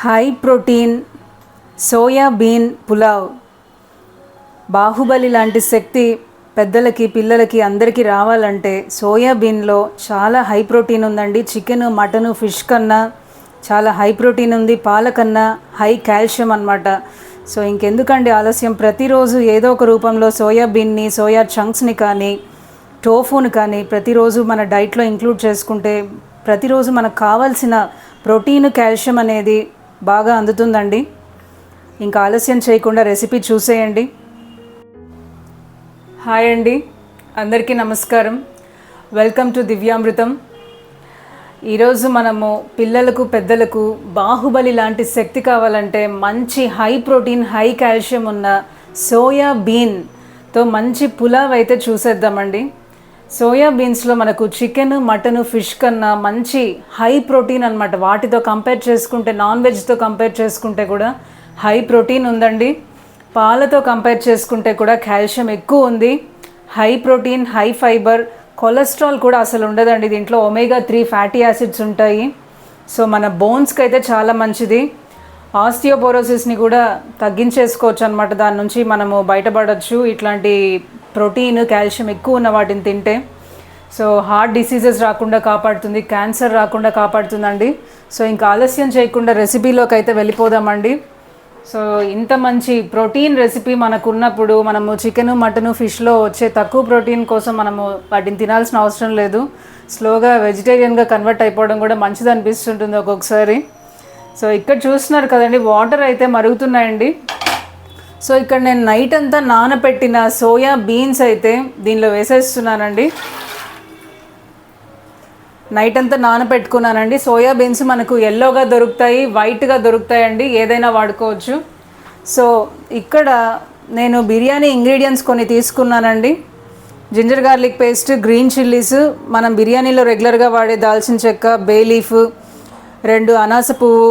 High protein soya bean pulao. Baahubali లాంటి శక్తి పెద్దలకి పిల్లలకి అందరికీ రావాలంటే సోయాబీన్లో చాలా హై ప్రోటీన్ ఉందండి. చికెన్ మటను ఫిష్ కన్నా చాలా హై ప్రోటీన్ ఉంది. పాల కన్నా హై కాల్షియం అన్నమాట. సో ఇంకెందుకండి ఆలస్యం, ప్రతిరోజు ఏదో ఒక రూపంలో సోయాబీన్ని, సోయా చంక్స్ని కానీ టోఫుని కానీ ప్రతిరోజు మన డైట్లో ఇంక్లూడ్ చేసుకుంటే ప్రతిరోజు మనకు కావాల్సిన ప్రోటీన్ కాల్షియం అనేది బాగా అందుతుందండి. ఇంకా ఆలస్యం చేయకుండా రెసిపీ చూసేయండి. హాయ్ అండి, అందరికీ నమస్కారం. Welcome to Divyamrutham. ఈరోజు మనము పిల్లలకు పెద్దలకు బాహుబలి లాంటి శక్తి కావాలంటే మంచి హై ప్రోటీన్ హై కాల్షియం ఉన్న సోయా బీన్తో మంచి పులావ్ అయితే చూసేద్దామండి. సోయా బీన్స్లో మనకు చికెన్ మటన్ ఫిష్ కన్నా మంచి హై ప్రోటీన్ అన్నమాట. వాటితో కంపేర్ చేసుకుంటే, నాన్ వెజ్తో కంపేర్ చేసుకుంటే కూడా హై ప్రోటీన్ ఉందండి. పాలతో కంపేర్ చేసుకుంటే కూడా కాల్షియం ఎక్కువ ఉంది. High protein high fibre, cholesterol కూడా అసలు ఉండదండి దీంట్లో. ఒమేగా 3 ఫ్యాటీ యాసిడ్స్ ఉంటాయి. సో మన బోన్స్కి అయితే చాలా మంచిది. ఆస్టియోపోరోసిస్ని కూడా తగ్గించేసుకోవచ్చు అనమాట. దాని నుంచి మనము బయటపడవచ్చు ఇట్లాంటి ప్రోటీన్ కాల్షియం ఎక్కువ ఉన్న వాటిని తింటే. సో హార్ట్ డిసీజెస్ రాకుండా కాపాడుతుంది, క్యాన్సర్ రాకుండా కాపాడుతుందండి. సో ఇంకా ఆలస్యం చేయకుండా రెసిపీలోకి అయితే వెళ్ళిపోదామండి. సో ఇంత మంచి ప్రోటీన్ రెసిపీ మనకు ఉన్నప్పుడు మనము చికెన్ మటన్ ఫిష్లో వచ్చే తక్కువ ప్రోటీన్ కోసం మనము వాటిని తినాల్సిన అవసరం లేదు. స్లోగా వెజిటేరియన్గా కన్వర్ట్ అయిపోవడం కూడా మంచిది అనిపిస్తుంటుంది ఒక్కొక్కసారి. సో ఇక్కడ చూస్తున్నారు కదండి, వాటర్ అయితే మరుగుతున్నాయండి. సో ఇక్కడ నేను నైట్ అంతా నానబెట్టిన సోయా బీన్స్ అయితే దీనిలో వేసేస్తున్నానండి. నైట్ అంతా నానబెట్టుకున్నానండి. సోయా బీన్స్ మనకు ఎల్లోగా దొరుకుతాయి, వైట్గా దొరుకుతాయండి, ఏదైనా వాడుకోవచ్చు. సో ఇక్కడ నేను బిర్యానీ ఇంగ్రీడియంట్స్ కొన్ని తీసుకున్నానండి. Ginger garlic paste, green chillies, మనం బిర్యానీలో రెగ్యులర్గా వాడే దాల్చిన చెక్క, బే లీఫ్, 2 అనాస పువ్వు,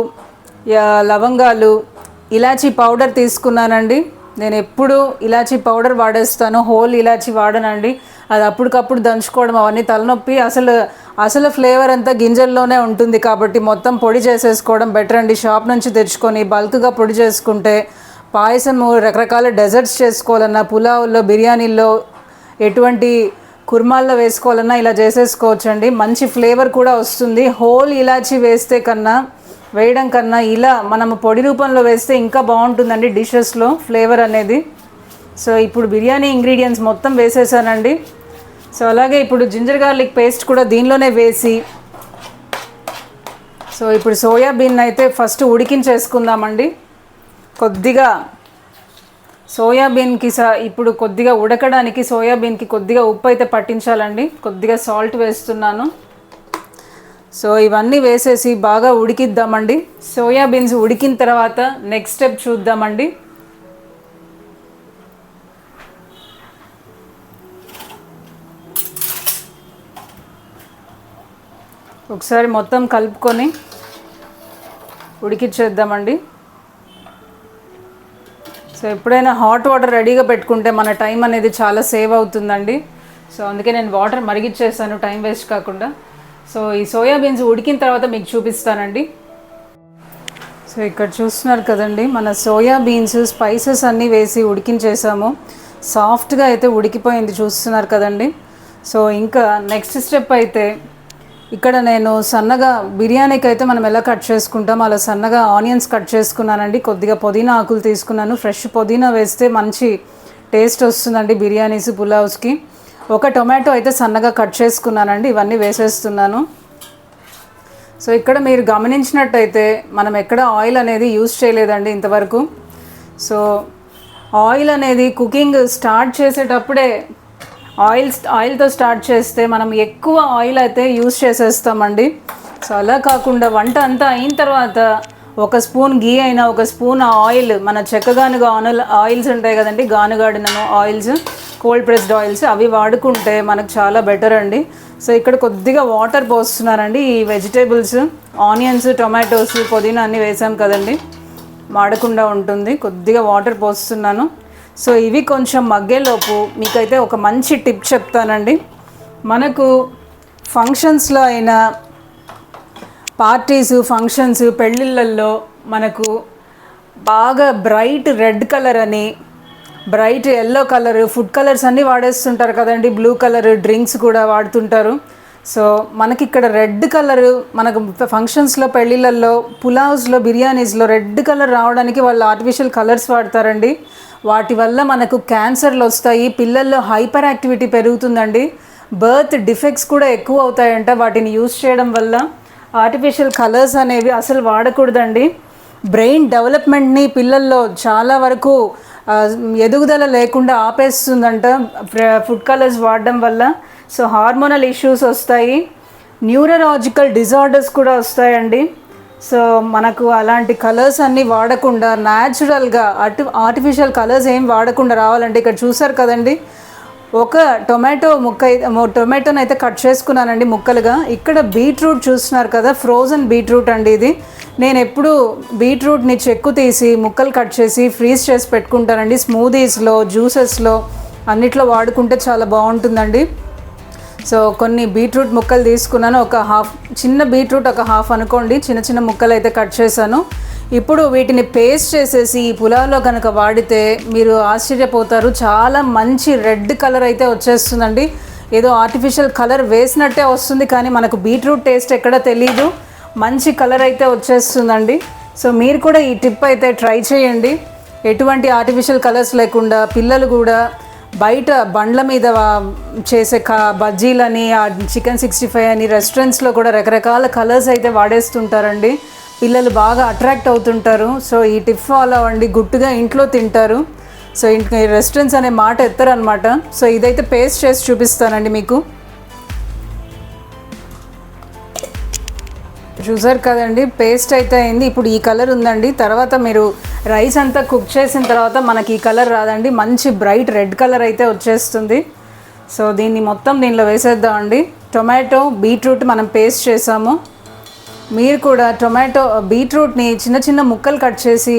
లవంగాలు, ఇలాచీ పౌడర్ తీసుకున్నానండి. నేను ఎప్పుడు ఇలాచీ పౌడర్ వాడేస్తాను, హోల్ ఇలాచీ వాడనండి. అది అప్పటికప్పుడు దంచుకోవడం అవన్నీ తలనొప్పి. అసలు ఫ్లేవర్ అంతా గింజల్లోనే ఉంటుంది కాబట్టి మొత్తం పొడి చేసేసుకోవడం బెటర్ అండి. షాప్ నుంచి తెచ్చుకొని బల్క్గా పొడి చేసుకుంటే పాయసము, రకరకాల డెజర్ట్స్ చేసుకోవాలన్నా, పులావుల్లో, బిర్యానీల్లో, ఎటువంటి కుర్మాల్లో వేసుకోవాలన్నా ఇలా చేసేసుకోవచ్చండి. మంచి ఫ్లేవర్ కూడా వస్తుంది. హోల్ ఇలాచీ వేయడం కన్నా ఇలా మనము పొడి రూపంలో వేస్తే ఇంకా బాగుంటుందండి డిషెస్లో ఫ్లేవర్ అనేది. సో ఇప్పుడు బిర్యానీ ఇంగ్రీడియంట్స్ మొత్తం వేసేసానండి. సో అలాగే ఇప్పుడు జింజర్ గార్లిక్ పేస్ట్ కూడా దీనిలోనే వేసి, సో ఇప్పుడు సోయాబీన్ అయితే ఫస్ట్ ఉడికించేసుకుందామండి. కొద్దిగా సోయాబీన్కి ఇప్పుడు కొద్దిగా ఉడకడానికి సోయాబీన్కి కొద్దిగా ఉప్పు అయితే పట్టించాలండి. కొద్దిగా సాల్ట్ వేస్తున్నాను. సో ఇవన్నీ వేసేసి బాగా ఉడికిద్దామండి. సోయాబీన్స్ ఉడికిన తర్వాత నెక్స్ట్ స్టెప్ చూద్దామండి. ఒకసారి మొత్తం కలుపుకొని ఉడికిచ్చేద్దామండి. సో ఎప్పుడైనా హాట్ వాటర్ రెడీగా పెట్టుకుంటే మన టైం అనేది చాలా సేవ్ అవుతుందండి. సో అందుకే నేను వాటర్ మరిగిచ్చేసాను టైం వేస్ట్ కాకుండా. సో ఈ సోయాబీన్స్ ఉడికిన తర్వాత మీకు చూపిస్తానండి. సో ఇక్కడ చూస్తున్నారు కదండి, మన సోయాబీన్స్ స్పైసెస్ అన్నీ వేసి ఉడికించేసాము. సాఫ్ట్గా అయితే ఉడికిపోయింది, చూస్తున్నారు కదండి. సో ఇంకా నెక్స్ట్ స్టెప్ అయితే ఇక్కడ నేను సన్నగా బిర్యానీకి అయితే మనం ఎలా కట్ చేసుకుంటాం అలా సన్నగా ఆనియన్స్ కట్ చేసుకున్నానండి. కొద్దిగా పుదీనా ఆకులు తీసుకున్నాను. ఫ్రెష్ పుదీనా వేస్తే మంచి టేస్ట్ వస్తుందండి బిర్యానీస్, పులావ్స్కి. ఒక టొమాటో అయితే సన్నగా కట్ చేసుకున్నానండి. ఇవన్నీ వేసేస్తున్నాను. సో ఇక్కడ మీరు గమనించినట్టయితే మనం ఎక్కడ ఆయిల్ అనేది యూజ్ చేయలేదండి ఇంతవరకు. సో ఆయిల్ అనేది కుకింగ్ స్టార్ట్ చేసేటప్పుడే ఆయిల్తో స్టార్ట్ చేస్తే మనం ఎక్కువ ఆయిల్ అయితే యూజ్ చేసేస్తామండి. సో అలా కాకుండా వంట అంతా అయిన తర్వాత 1 స్పూన్ గీ అయినా, 1 స్పూన్ ఆయిల్, మన చెక్కగానుగ ఆయిల్స్ ఉంటాయి కదండి, గానుగాడిన ఆయిల్స్, కోల్డ్ ప్రెస్డ్ ఆయిల్స్, అవి వాడుకుంటే మనకు చాలా బెటర్ అండి. సో ఇక్కడ కొద్దిగా వాటర్ పోస్తున్నానండి. ఈ వెజిటేబుల్స్, ఆనియన్స్, టొమాటోస్, పుదీనా అన్నీ వేసాం కదండి, మాడకుండా ఉంటుంది. కొద్దిగా వాటర్ పోస్తున్నాను. సో ఇవి కొంచెం మగ్గేలోపు మీకైతే ఒక మంచి టిప్ చెప్తానండి. మనకు ఫంక్షన్స్లో అయినా పార్టీస్, ఫంక్షన్స్, పెళ్ళిళ్ళల్లో మనకు బాగా బ్రైట్ రెడ్ కలర్ అని, bright yellow colour, food colours అన్నీ వాడేస్తుంటారు కదండి. బ్లూ కలర్ డ్రింక్స్ కూడా వాడుతుంటారు. సో మనకి ఇక్కడ రెడ్ కలర్ మనకు ఫంక్షన్స్లో, పెళ్ళిళ్ళల్లో, పులావ్స్లో, బిర్యానీస్లో రెడ్ కలర్ రావడానికి వాళ్ళు ఆర్టిఫిషియల్ కలర్స్ వాడతారండి. వాటి వల్ల మనకు క్యాన్సర్లు వస్తాయి, పిల్లల్లో హైపర్ యాక్టివిటీ పెరుగుతుందండి, బర్త్ డిఫెక్ట్స్ కూడా ఎక్కువ అవుతాయంట వాటిని యూజ్ చేయడం వల్ల. ఆర్టిఫిషియల్ కలర్స్ అనేవి అసలు వాడకూడదండి. బ్రెయిన్ డెవలప్మెంట్ని పిల్లల్లో చాలా వరకు ఎదుగుదల లేకుండా ఆపేస్తుందంట ఫుడ్ కలర్స్ వాడడం వల్ల. సో హార్మోనల్ ఇష్యూస్ వస్తాయి, న్యూరలాజికల్ డిజార్డర్స్ కూడా వస్తాయండి. సో మనకు అలాంటి కలర్స్ అన్నీ వాడకుండా న్యాచురల్గా ఆర్టిఫిషియల్ కలర్స్ ఏం వాడకుండా రావాలంటే ఇక్కడ చూసారు కదండి, ఒక టొమాటోని అయితే కట్ చేసుకున్నానండి ముక్కలుగా. ఇక్కడ బీట్రూట్ చూస్తున్నారు కదా, ఫ్రోజన్ బీట్రూట్ అండి ఇది. నేను ఎప్పుడు బీట్రూట్ని చెక్కు తీసి ముక్కలు కట్ చేసి ఫ్రీజ్ చేసి పెట్టుకుంటానండి. స్మూదీస్లో, జ్యూసెస్లో అన్నిట్లో వాడుకుంటే చాలా బాగుంటుందండి. సో కొన్ని బీట్రూట్ ముక్కలు తీసుకున్నాను, ఒక చిన్న బీట్రూట్ ఒక హాఫ్ అనుకోండి, చిన్న చిన్న ముక్కలు అయితే కట్ చేశాను. ఇప్పుడు వీటిని పేస్ట్ చేసేసి ఈ పులావ్లో కనుక వాడితే మీరు ఆశ్చర్యపోతారు, చాలా మంచి రెడ్ కలర్ అయితే వచ్చేస్తుందండి. ఏదో ఆర్టిఫిషియల్ కలర్ వేసినట్టే వస్తుంది, కానీ మనకు బీట్రూట్ టేస్ట్ ఎక్కడ తెలీదు, మంచి కలర్ అయితే వచ్చేస్తుందండి. సో మీరు కూడా ఈ టిప్ అయితే ట్రై చేయండి, ఎటువంటి ఆర్టిఫిషియల్ కలర్స్ లేకుండా. పిల్లలు కూడా బయట బండ్ల మీద చేసే బజ్జీలని, చికెన్ 65 అని రెస్టారెంట్స్లో కూడా రకరకాల కలర్స్ అయితే వాడేస్తుంటారండి. పిల్లలు బాగా అట్రాక్ట్ అవుతుంటారు. సో ఈ టిప్ ఫాలో అవ్వండి, గుట్టుగా ఇంట్లో తింటారు. సో ఇంట్లో రెస్టారెంట్స్ అనే మాట ఎత్తారనమాట. సో ఇదైతే పేస్ట్ చేసి చూపిస్తానండి మీకు. చూసారు కదండి, పేస్ట్ అయితే అయింది. ఇప్పుడు ఈ కలర్ ఉందండి. తర్వాత మీరు రైస్ అంతా కుక్ చేసిన తర్వాత మనకి ఈ కలర్ రాదండి, మంచి బ్రైట్ రెడ్ కలర్ అయితే వచ్చేస్తుంది. సో దీన్ని మొత్తం దీనిలో వేసేద్దామండి. టొమాటో, బీట్రూట్ మనం పేస్ట్ చేసాము. మీరు కూడా బీట్రూట్ని చిన్న చిన్న ముక్కలు కట్ చేసి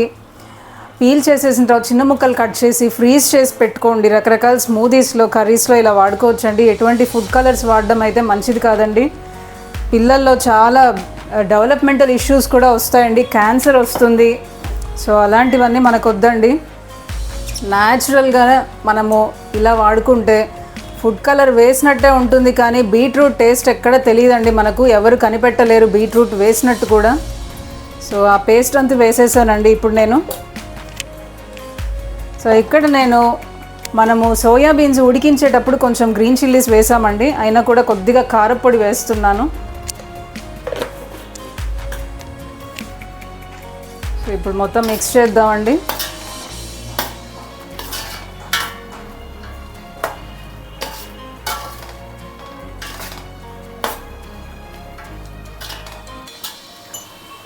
పీల్ చేసేసిన తర్వాత చిన్న ముక్కలు కట్ చేసి ఫ్రీజ్ చేసి పెట్టుకోండి. రకరకాల స్మూదీస్లో, కర్రీస్లో ఇలా వాడుకోవచ్చండి. ఎటువంటి ఫుడ్ కలర్స్ వాడడం అయితే మంచిది కాదండి. పిల్లల్లో చాలా డెవలప్మెంటల్ ఇష్యూస్ కూడా వస్తాయండి, క్యాన్సర్ వస్తుంది. సో అలాంటివన్నీ మనకు వద్దండి. న్యాచురల్గా మనము ఇలా వాడుకుంటే ఫుడ్ కలర్ వేసినట్టే ఉంటుంది, కానీ బీట్రూట్ టేస్ట్ ఎక్కడ తెలియదండి మనకు, ఎవరు కనిపెట్టలేరు బీట్రూట్ వేసినట్టు కూడా. సో ఆ పేస్ట్ అంతా వేసేసానండి ఇప్పుడు నేను. సో ఇక్కడ మనము సోయాబీన్స్ ఉడికించేటప్పుడు కొంచెం గ్రీన్ చిల్లీస్ వేసామండి, అయినా కూడా కొద్దిగా కారపొడి వేస్తున్నాను. సో ఇప్పుడు మొత్తం మిక్స్ చేద్దామండి.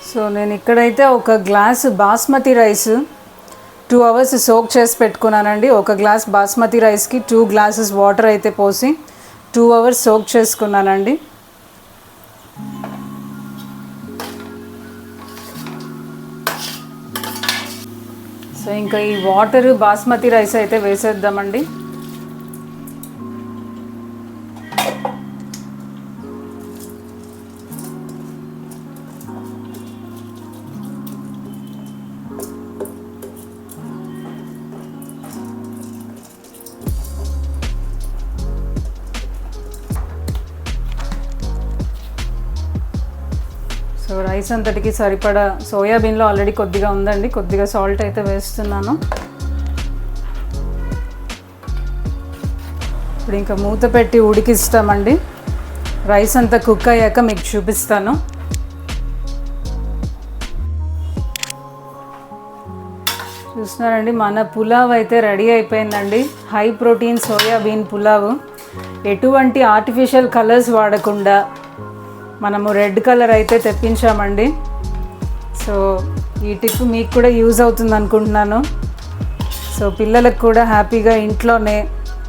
సో నేను ఇక్కడైతే ఒక glass basmati rice 2 hours soak చేసి పెట్టుకున్నానండి. ఒక గ్లాస్ బాస్మతి రైస్కి 2 glasses వాటర్ అయితే పోసి 2 hours సోక్ చేసుకున్నానండి. సో ఇంకా ఈ వాటర్ బాస్మతి రైస్ అయితే వేసేద్దామండి. సో రైస్ అంతటికి సరిపడా సోయాబీన్లో ఆల్రెడీ కొద్దిగా ఉందండి, కొద్దిగా సాల్ట్ అయితే వేస్తున్నాను. ఇప్పుడు ఇంకా మూత పెట్టి ఉడికిస్తామండి. రైస్ అంతా కుక్ అయ్యాక మీకు చూపిస్తాను. చూస్తున్నారండి, మన పులావ్ అయితే రెడీ అయిపోయిందండి. హై ప్రోటీన్ సోయాబీన్ పులావ్, ఎటువంటి ఆర్టిఫిషియల్ కలర్స్ వాడకుండా మనము రెడ్ కలర్ అయితే తెప్పించామండి. సో ఈ టిప్ మీకు కూడా యూజ్ అవుతుంది అనుకుంటున్నాను. సో పిల్లలకు కూడా హ్యాపీగా ఇంట్లోనే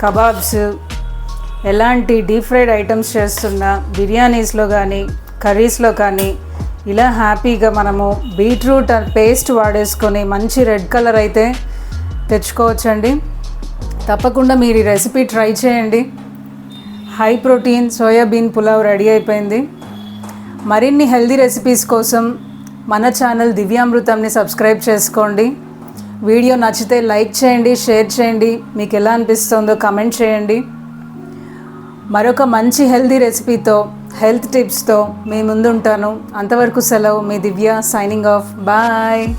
కబాబ్స్, ఎలాంటి డీప్ ఫ్రైడ్ ఐటమ్స్ చేస్తున్నా, బిర్యానీస్లో కానీ కర్రీస్లో కానీ ఇలా హ్యాపీగా మనము బీట్రూట్ పేస్ట్ వాడేసుకొని మంచి రెడ్ కలర్ అయితే తెచ్చుకోవచ్చండి. తప్పకుండా మీరు ఈ రెసిపీ ట్రై చేయండి. High protein soybean pulao ready అయిపోయింది. మరిన్ని హెల్దీ రెసిపీస్ కోసం మన ఛానల్ దివ్యామృతంని సబ్స్క్రైబ్ చేసుకోండి. వీడియో నచ్చితే లైక్ చేయండి, షేర్ చేయండి, మీకు ఎలా అనిపిస్తుందో కమెంట్ చేయండి. మరొక మంచి హెల్దీ రెసిపీతో, హెల్త్ టిప్స్తో మీ ముందు ఉంటాను. అంతవరకు సెలవు. మీ దివ్య సైనింగ్ ఆఫ్. బాయ్.